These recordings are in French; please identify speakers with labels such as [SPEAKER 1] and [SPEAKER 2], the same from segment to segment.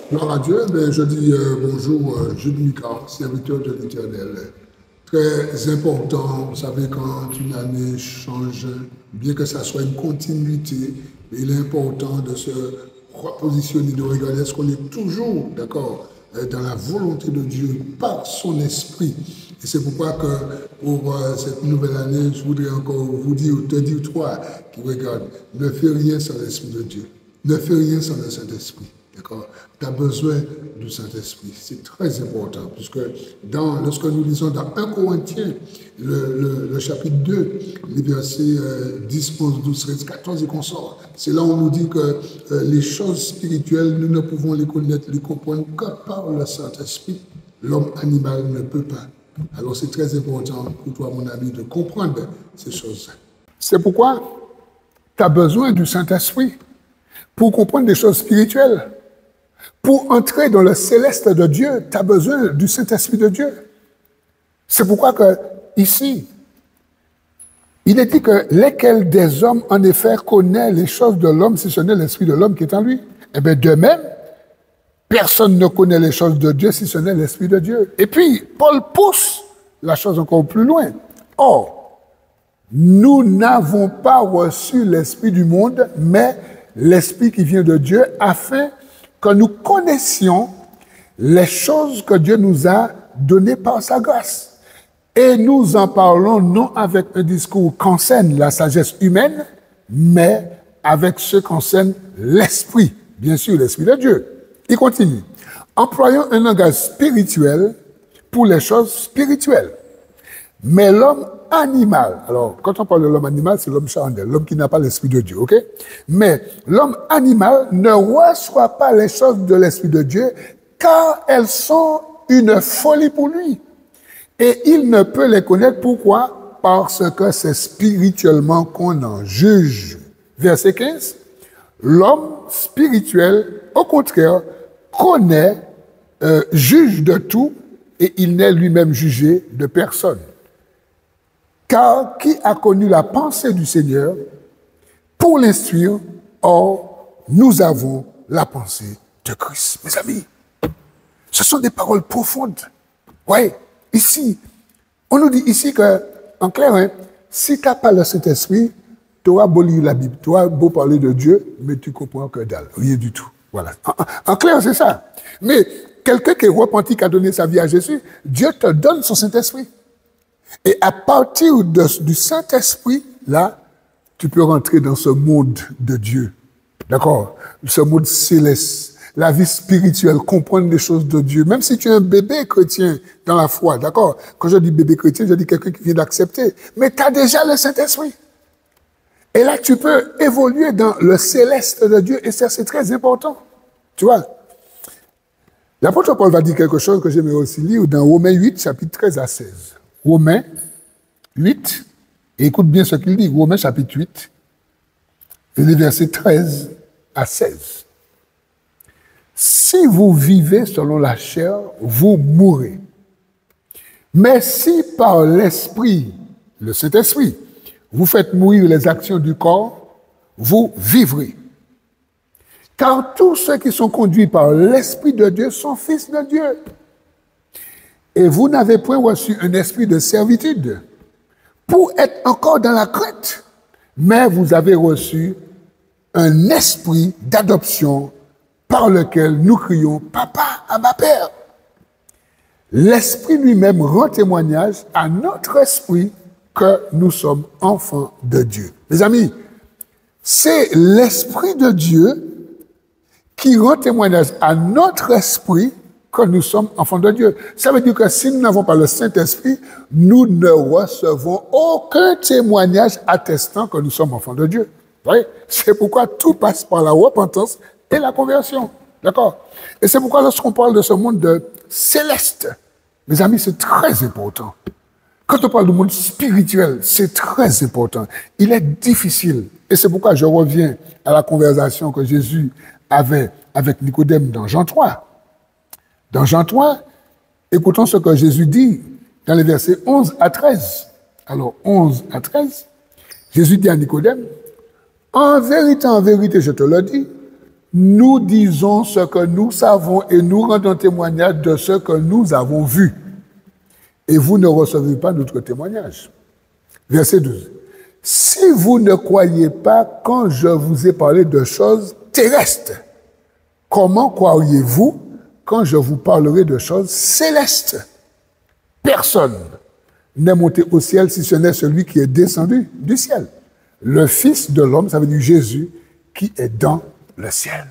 [SPEAKER 1] Gloire à Dieu, ben, je dis bonjour, Jules Micard, serviteur de l'Éternel. Très important, vous savez, quand une année change, bien que ça soit une continuité, il est important de se repositionner, de regarder est-ce qu'on est toujours, d'accord, dans la volonté de Dieu par son esprit. Et c'est pourquoi que pour cette nouvelle année, je voudrais encore vous dire, te dire toi qui regarde, ne fais rien sans l'Esprit de Dieu. Ne fais rien sans le Saint-Esprit. D'accord? Tu as besoin du Saint-Esprit. C'est très important, puisque lorsque nous lisons dans 1 Corinthiens, le chapitre 2, les versets 10, 11, 12, 13, 14 et consorts, c'est là où on nous dit que les choses spirituelles, nous ne pouvons les connaître, les comprendre que par le Saint-Esprit. L'homme animal ne peut pas. Alors c'est très important pour toi, mon ami, de comprendre ces choses. C'est pourquoi tu as besoin du Saint-Esprit pour comprendre des choses spirituelles. Pour entrer dans le céleste de Dieu, tu as besoin du Saint-Esprit de Dieu. C'est pourquoi que, ici, il est dit que lesquels des hommes, en effet, connaît les choses de l'homme, si ce n'est l'Esprit de l'homme qui est en lui. Eh bien, de même, personne ne connaît les choses de Dieu si ce n'est l'Esprit de Dieu. Et puis, Paul pousse la chose encore plus loin. Or, nous n'avons pas reçu l'Esprit du monde, mais l'Esprit qui vient de Dieu, afin que nous connaissions les choses que Dieu nous a données par sa grâce. Et nous en parlons non avec un discours qu'enseigne la sagesse humaine, mais avec ce qu'enseigne l'Esprit, bien sûr l'Esprit de Dieu. Il continue. Employons un langage spirituel pour les choses spirituelles. Mais l'homme animal, alors quand on parle de l'homme animal, c'est l'homme charnel, l'homme qui n'a pas l'Esprit de Dieu, ok? Mais l'homme animal ne reçoit pas les choses de l'Esprit de Dieu, car elles sont une folie pour lui. Et il ne peut les connaître, pourquoi? Parce que c'est spirituellement qu'on en juge. Verset 15. L'homme spirituel, au contraire, connaît, juge de tout, et il n'est lui-même jugé de personne. Car qui a connu la pensée du Seigneur pour l'instruire? Or, nous avons la pensée de Christ. Mes amis, ce sont des paroles profondes. Oui, ici, on nous dit ici que, en clair, hein, si tu n'as pas le Saint-Esprit, tu auras beau lire la Bible, tu auras beau parler de Dieu, mais tu comprends que dalle, rien du tout. Voilà. En clair, c'est ça. Mais quelqu'un qui est repenti, qui a donné sa vie à Jésus, Dieu te donne son Saint-Esprit. Et à partir du Saint-Esprit, là, tu peux rentrer dans ce monde de Dieu. D'accord? Ce monde céleste, la vie spirituelle, comprendre les choses de Dieu. Même si tu es un bébé chrétien dans la foi, d'accord? Quand je dis bébé chrétien, je dis quelqu'un qui vient d'accepter. Mais tu as déjà le Saint-Esprit. Et là, tu peux évoluer dans le céleste de Dieu. Et ça, c'est très important. Tu vois? L'apôtre Paul va dire quelque chose que j'aimerais aussi lire dans Romains 8, chapitre 13 à 16. Romains 8, et écoute bien ce qu'il dit, Romains chapitre 8, et les versets 13 à 16. Si vous vivez selon la chair, vous mourrez. Mais si par l'Esprit, le Saint-Esprit, vous faites mourir les actions du corps, vous vivrez. Car tous ceux qui sont conduits par l'Esprit de Dieu sont fils de Dieu. Et vous n'avez point reçu un esprit de servitude pour être encore dans la crainte, mais vous avez reçu un esprit d'adoption par lequel nous crions « Papa, Abba Père ». L'Esprit lui-même rend témoignage à notre esprit que nous sommes enfants de Dieu. Les amis, c'est l'Esprit de Dieu qui rend témoignage à notre esprit que nous sommes enfants de Dieu. Ça veut dire que si nous n'avons pas le Saint-Esprit, nous ne recevons aucun témoignage attestant que nous sommes enfants de Dieu. Vous voyez? C'est pourquoi tout passe par la repentance et la conversion. D'accord? Et c'est pourquoi lorsqu'on parle de ce monde de céleste, mes amis, c'est très important. Quand on parle du monde spirituel, c'est très important. Il est difficile. Et c'est pourquoi je reviens à la conversation que Jésus avait avec Nicodème dans Jean 3. Dans Jean 3, écoutons ce que Jésus dit dans les versets 11 à 13. Alors, 11 à 13, Jésus dit à Nicodème, en vérité, je te le dis, nous disons ce que nous savons et nous rendons témoignage de ce que nous avons vu. Et vous ne recevez pas notre témoignage. Verset 12. Si vous ne croyez pas quand je vous ai parlé de choses terrestres, comment croiriez-vous quand je vous parlerai de choses célestes? Personne n'est monté au ciel si ce n'est celui qui est descendu du ciel. Le Fils de l'homme, ça veut dire Jésus, qui est dans le ciel.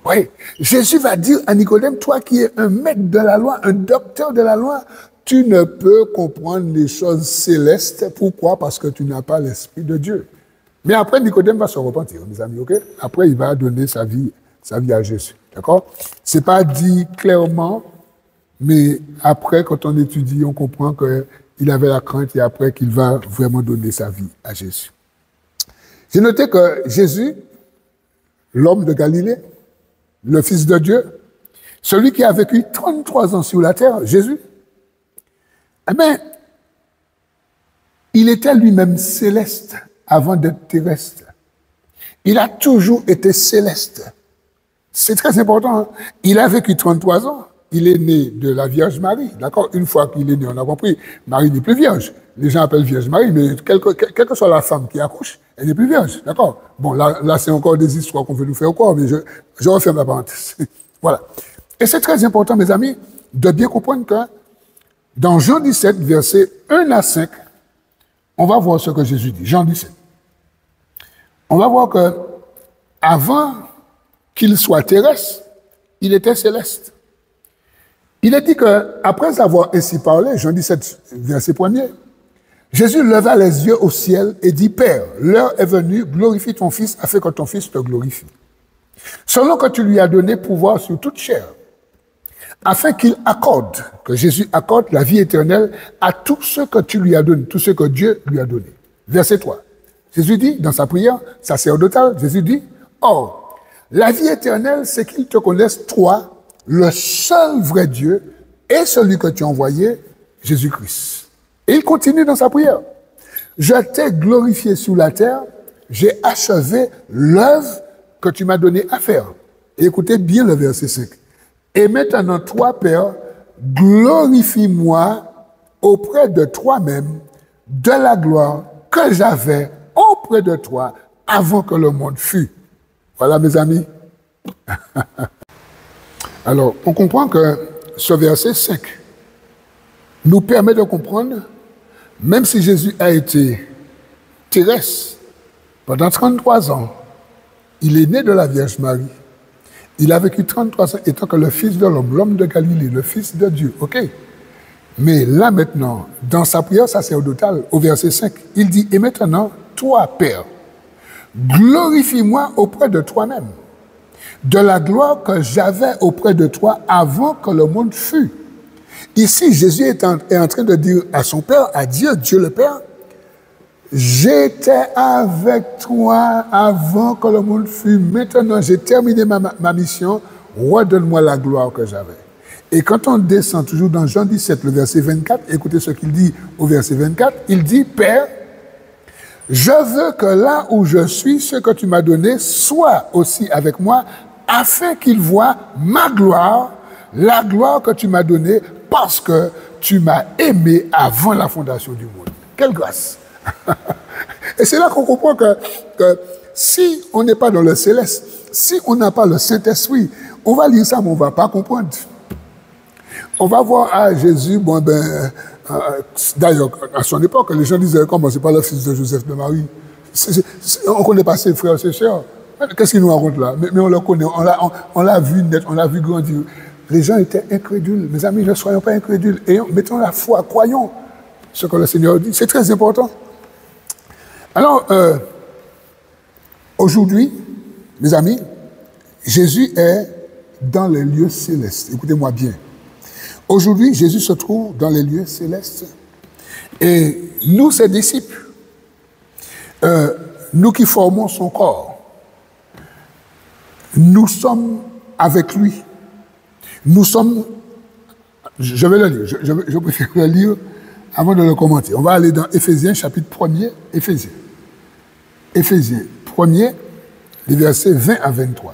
[SPEAKER 1] Oui, Jésus va dire à Nicodème, toi qui es un maître de la loi, un docteur de la loi, tu ne peux comprendre les choses célestes. Pourquoi? Parce que tu n'as pas l'Esprit de Dieu. Mais après, Nicodème va se repentir, mes amis, ok? Après, il va donner sa vie à Jésus, d'accord? C'est pas dit clairement, mais après, quand on étudie, on comprend qu'il avait la crainte et après qu'il va vraiment donner sa vie à Jésus. J'ai noté que Jésus, l'homme de Galilée, le Fils de Dieu, celui qui a vécu 33 ans sur la terre, Jésus, eh bien, il était lui-même céleste avant d'être terrestre. Il a toujours été céleste. C'est très important. Hein? Il a vécu 33 ans. Il est né de la Vierge Marie. D'accord? Une fois qu'il est né, on a compris, Marie n'est plus vierge. Les gens appellent Vierge Marie, mais quelle que soit la femme qui accouche, elle n'est plus vierge. D'accord? Bon, là c'est encore des histoires qu'on veut nous faire encore, mais je referme la parenthèse. Voilà. Et c'est très important, mes amis, de bien comprendre que dans Jean 17, versets 1 à 5, on va voir ce que Jésus dit. Jean 17. On va voir que avant qu'il soit terrestre, il était céleste. Il est dit qu'après avoir ainsi parlé, Jean 17, verset 1er, Jésus leva les yeux au ciel et dit, Père, l'heure est venue, glorifie ton Fils afin que ton Fils te glorifie. Selon que tu lui as donné pouvoir sur toute chair, afin qu'il accorde, que Jésus accorde la vie éternelle à tout ce que tu lui as donné, tout ce que Dieu lui a donné. Verset 3. Jésus dit, dans sa prière sacerdotale, Jésus dit, Or, la vie éternelle, c'est qu'ils te connaissent, toi, le seul vrai Dieu, et celui que tu as envoyé, Jésus-Christ. Et il continue dans sa prière. Je t'ai glorifié sur la terre, j'ai achevé l'œuvre que tu m'as donné à faire. Et écoutez bien le verset 5. Et maintenant, toi, Père, glorifie-moi auprès de toi-même de la gloire que j'avais auprès de toi avant que le monde fût. Voilà, mes amis. Alors, on comprend que ce verset 5 nous permet de comprendre, même si Jésus a été terrestre pendant 33 ans, il est né de la Vierge Marie. Il a vécu 33 ans étant que le Fils de l'homme, l'homme de Galilée, le Fils de Dieu. OK? Mais là maintenant, dans sa prière sacerdotale, au verset 5, il dit, et maintenant, toi, Père, glorifie-moi auprès de toi-même, de la gloire que j'avais auprès de toi avant que le monde fût. Ici, Jésus est en train de dire à son Père, à Dieu, Dieu le Père, j'étais avec toi avant que le monde fût. Maintenant, j'ai terminé ma mission. Redonne-moi la gloire que j'avais. Et quand on descend toujours dans Jean 17, le verset 24, écoutez ce qu'il dit au verset 24, il dit, Père, je veux que là où je suis, ce que tu m'as donné, soit aussi avec moi, afin qu'il voie ma gloire, la gloire que tu m'as donnée, parce que tu m'as aimé avant la fondation du monde. Quelle grâce! Et c'est là qu'on comprend que si on n'est pas dans le céleste, si on n'a pas le Saint-Esprit, on va lire ça, mais on ne va pas comprendre. On va voir Jésus, bon ben, d'ailleurs, à son époque, les gens disaient, comment c'est pas le fils de Joseph de Marie? On ne connaît pas ses frères, ses sœurs. Qu'est-ce qu'il nous raconte là? Mais on le connaît, on l'a vu naître, on l'a vu grandir. Les gens étaient incrédules. Mes amis, ne soyons pas incrédules. Et mettons la foi, croyons ce que le Seigneur dit. C'est très important. Alors, aujourd'hui, mes amis, Jésus est dans les lieux célestes. Écoutez-moi bien. Aujourd'hui, Jésus se trouve dans les lieux célestes. Et nous, ses disciples, nous qui formons son corps, nous sommes avec lui. Nous sommes... Je vais le lire. Je préfère le lire avant de le commenter. On va aller dans Éphésiens, chapitre 1er, Éphésiens. Éphésiens 1er, les versets 20 à 23.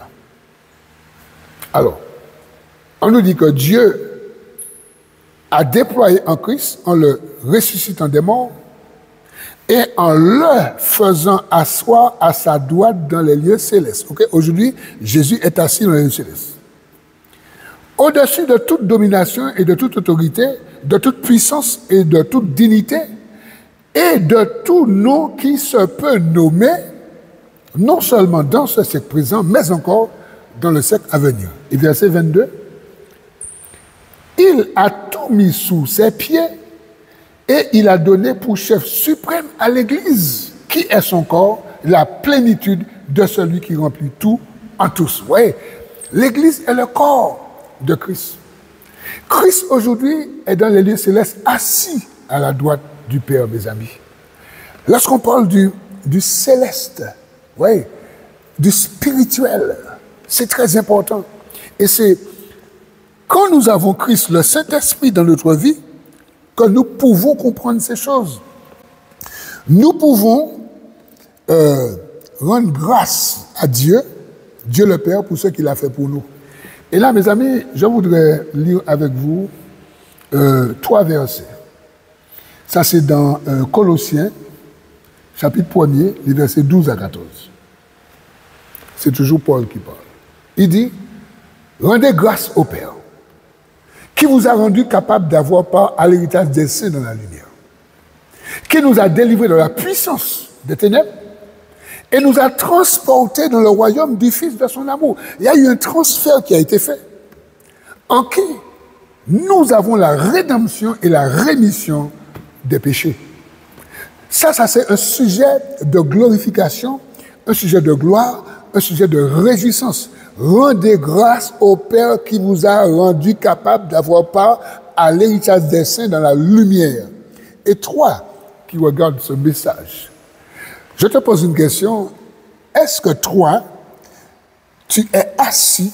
[SPEAKER 1] Alors, on nous dit que Dieu a déployé en Christ en le ressuscitant des morts et en le faisant asseoir à sa droite dans les lieux célestes. Okay? Aujourd'hui, Jésus est assis dans les lieux célestes. Au-dessus de toute domination et de toute autorité, de toute puissance et de toute dignité, et de tout nom qui se peut nommer, non seulement dans ce siècle présent, mais encore dans le siècle à venir. Et verset 22, il a tout mis sous ses pieds et il a donné pour chef suprême à l'Église, qui est son corps, la plénitude de celui qui remplit tout en tous. Vous voyez, l'Église est le corps de Christ. Christ aujourd'hui est dans les lieux célestes, assis à la droite du Père, mes amis. Lorsqu'on parle du céleste, oui, du spirituel, c'est très important. Et c'est quand nous avons Christ, le Saint-Esprit dans notre vie, que nous pouvons comprendre ces choses. Nous pouvons rendre grâce à Dieu, Dieu le Père, pour ce qu'il a fait pour nous. Et là, mes amis, je voudrais lire avec vous 3 versets. Ça, c'est dans Colossiens, chapitre 1er, les versets 12 à 14. C'est toujours Paul qui parle. Il dit, rendez grâce au Père, qui vous a rendu capable d'avoir part à l'héritage des saints dans la lumière, qui nous a délivrés de la puissance des ténèbres et nous a transportés dans le royaume du Fils de son amour. Il y a eu un transfert qui a été fait, en qui nous avons la rédemption et la rémission des péchés. Ça c'est un sujet de glorification, un sujet de gloire, un sujet de réjouissance. Rendez grâce au Père qui vous a rendu capable d'avoir part à l'héritage des saints dans la lumière. Et toi qui regardes ce message, je te pose une question. Est-ce que toi, tu es assis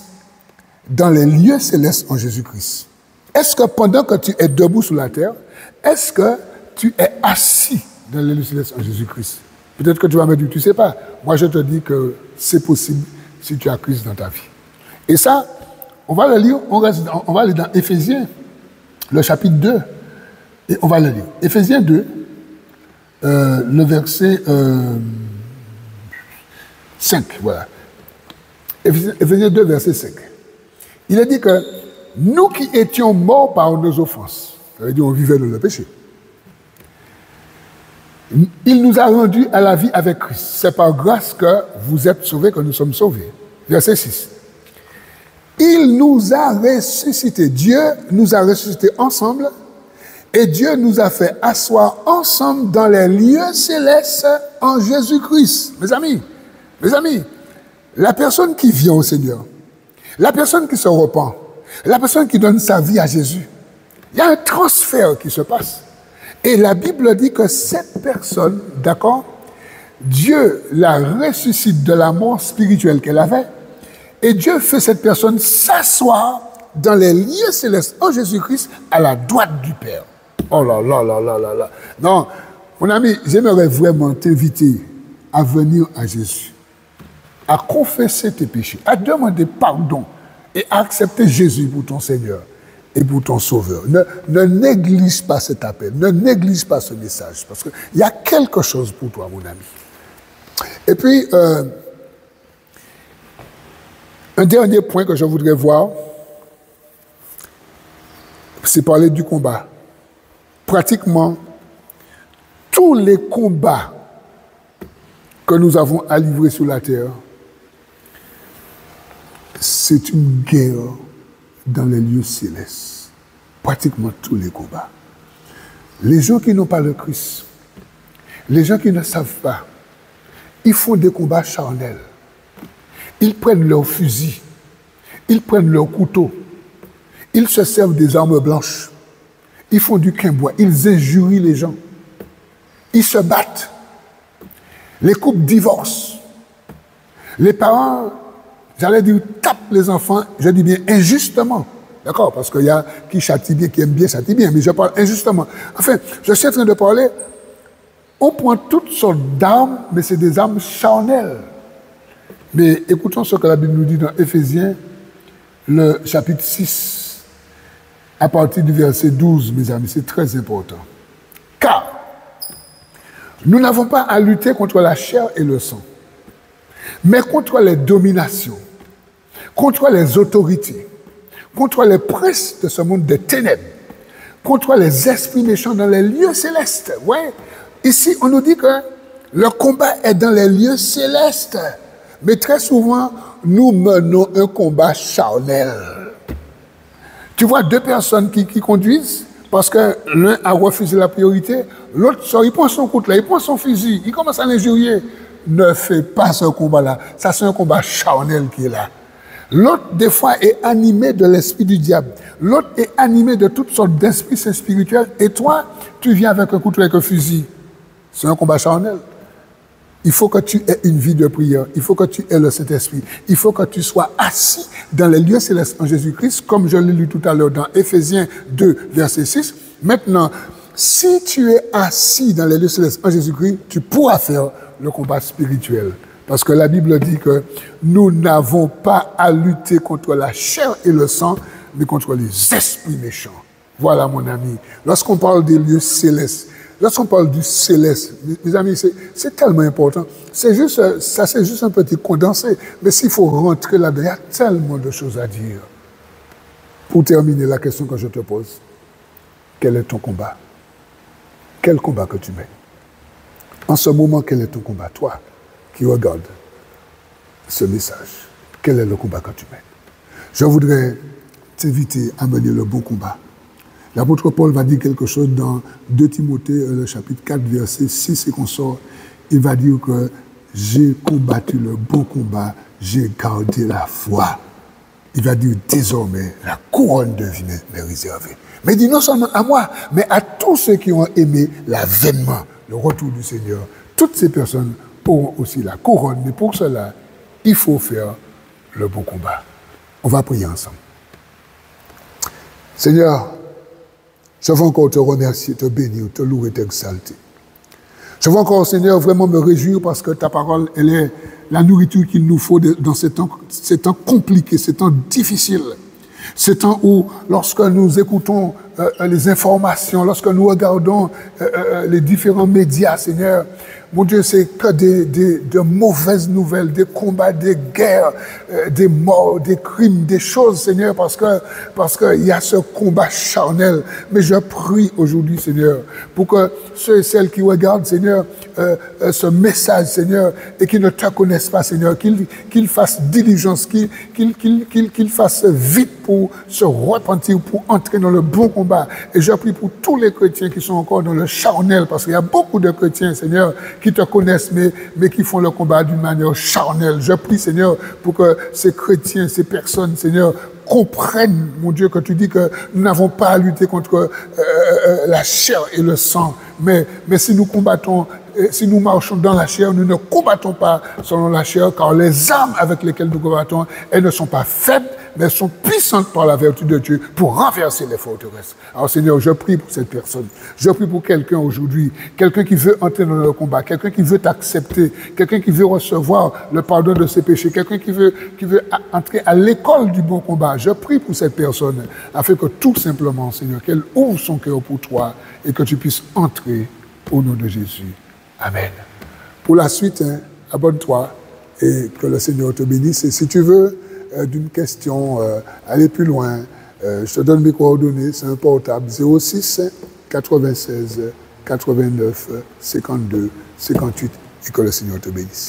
[SPEAKER 1] dans les lieux célestes en Jésus-Christ? Est-ce que pendant que tu es debout sur la terre, est-ce que tu es assis dans les lieux célestes en Jésus-Christ? Peut-être que tu vas me dire, tu ne sais pas. Moi, je te dis que c'est possible si tu as Christ dans ta vie. Et ça, on va le lire, on va aller dans Éphésiens, le chapitre 2, et on va le lire. Éphésiens 2, le verset 5, voilà. Éphésiens 2, verset 5. Il a dit que nous qui étions morts par nos offenses, ça veut dire on vivait dans le péché, il nous a rendus à la vie avec Christ. C'est par grâce que vous êtes sauvés, que nous sommes sauvés. Verset 6. Il nous a ressuscités. Dieu nous a ressuscités ensemble et Dieu nous a fait asseoir ensemble dans les lieux célestes en Jésus-Christ. Mes amis, la personne qui vient au Seigneur, la personne qui se repent, la personne qui donne sa vie à Jésus, il y a un transfert qui se passe. Et la Bible dit que cette personne, d'accord, Dieu la ressuscite de la mort spirituelle qu'elle avait, et Dieu fait cette personne s'asseoir dans les lieux célestes en Jésus-Christ à la droite du Père. Oh là là là là là là. Non, mon ami, j'aimerais vraiment t'inviter à venir à Jésus, à confesser tes péchés, à demander pardon et à accepter Jésus pour ton Seigneur et pour ton Sauveur. Ne néglige pas cet appel, ne néglige pas ce message, parce qu'il y a quelque chose pour toi, mon ami. Et puis, un dernier point que je voudrais voir, c'est parler du combat. Pratiquement, tous les combats que nous avons à livrer sur la terre, c'est une guerre dans les lieux célestes. Pratiquement tous les combats. Les gens qui n'ont pas le Christ, les gens qui ne savent pas, ils font des combats charnels. Ils prennent leurs fusils, ils prennent leurs couteaux, ils se servent des armes blanches, ils font du quimbois, ils injurient les gens, ils se battent, les couples divorcent, les parents, j'allais dire, tapent les enfants, je dis bien injustement, d'accord, parce qu'il y a qui châtie bien, qui aime bien, châtie bien, mais je parle injustement. Enfin, je suis en train de parler, on prend toutes sortes d'armes, mais c'est des armes charnelles. Mais écoutons ce que la Bible nous dit dans Éphésiens, le chapitre 6, à partir du verset 12, mes amis, c'est très important. Car nous n'avons pas à lutter contre la chair et le sang, mais contre les dominations, contre les autorités, contre les princes de ce monde des ténèbres, contre les esprits méchants dans les lieux célestes. Ouais. Ici, on nous dit que le combat est dans les lieux célestes. Mais très souvent, nous menons un combat charnel. Tu vois deux personnes qui conduisent, parce que l'un a refusé la priorité, l'autre sort, il prend son couteau, il prend son fusil, il commence à l'injurier. Ne fais pas ce combat-là. Ça, c'est un combat charnel qui est là. L'autre, des fois, est animé de l'esprit du diable. L'autre est animé de toutes sortes d'esprits spirituels. Et toi, tu viens avec un couteau, avec un fusil. C'est un combat charnel. Il faut que tu aies une vie de prière. Il faut que tu aies le Saint-Esprit. Il faut que tu sois assis dans les lieux célestes en Jésus-Christ, comme je l'ai lu tout à l'heure dans Éphésiens 2, verset 6. Maintenant, si tu es assis dans les lieux célestes en Jésus-Christ, tu pourras faire le combat spirituel. Parce que la Bible dit que nous n'avons pas à lutter contre la chair et le sang, mais contre les esprits méchants. Voilà, mon ami. Lorsqu'on parle des lieux célestes, lorsqu'on parle du céleste, mes amis, c'est tellement important. C'est juste un petit condensé. Mais s'il faut rentrer là-dedans, il y a tellement de choses à dire. Pour terminer, la question que je te pose, quel est ton combat? Quel combat que tu mènes? En ce moment, quel est ton combat? Toi, qui regarde ce message, quel est le combat que tu mènes? Je voudrais t'inviter à mener le bon combat. L'apôtre Paul va dire quelque chose dans 2 Timothée, le chapitre 4, verset 6 et consort. Il va dire que j'ai combattu le bon combat, j'ai gardé la foi. Il va dire désormais, la couronne de vie m'est réservée. Mais il dit non seulement à moi, mais à tous ceux qui ont aimé l'avènement, le retour du Seigneur. Toutes ces personnes auront aussi la couronne, mais pour cela, il faut faire le bon combat. On va prier ensemble. Seigneur, je veux encore te remercier, te bénir, te louer, t'exalter. Je veux encore, Seigneur, vraiment me réjouir parce que ta parole, elle est la nourriture qu'il nous faut dans ces temps compliqués, ces temps difficiles. Ces temps où, lorsque nous écoutons les informations, lorsque nous regardons les différents médias, Seigneur, mon Dieu, c'est que de mauvaises nouvelles, des combats, des guerres, des morts, des crimes, des choses, Seigneur, parce que y a ce combat charnel. Mais je prie aujourd'hui, Seigneur, pour que ceux et celles qui regardent, Seigneur, ce message, Seigneur, et qui ne te connaissent pas, Seigneur, qu'ils fassent diligence, qu'ils fassent vite pour se repentir, pour entrer dans le bon combat. Et je prie pour tous les chrétiens qui sont encore dans le charnel, parce qu'il y a beaucoup de chrétiens, Seigneur, qui te connaissent, mais qui font le combat d'une manière charnelle. Je prie, Seigneur, pour que ces chrétiens, ces personnes, Seigneur, comprennent, mon Dieu, que tu dis que nous n'avons pas à lutter contre la chair et le sang, mais si nous combattons, si nous marchons dans la chair, nous ne combattons pas selon la chair, car les armes avec lesquelles nous combattons, elles ne sont pas faibles, mais elles sont puissantes par la vertu de Dieu pour renverser les forteresses. Alors Seigneur, je prie pour cette personne. Je prie pour quelqu'un aujourd'hui, quelqu'un qui veut entrer dans le combat, quelqu'un qui veut t'accepter, quelqu'un qui veut recevoir le pardon de ses péchés, quelqu'un qui veut entrer à l'école du bon combat. Je prie pour cette personne, afin que tout simplement, Seigneur, qu'elle ouvre son cœur pour toi et que tu puisses entrer au nom de Jésus. Amen. Pour la suite, abonne-toi et que le Seigneur te bénisse. Et si tu veux d'une question, aller plus loin, je te donne mes coordonnées, c'est un portable 06 96 89 52 58 et que le Seigneur te bénisse.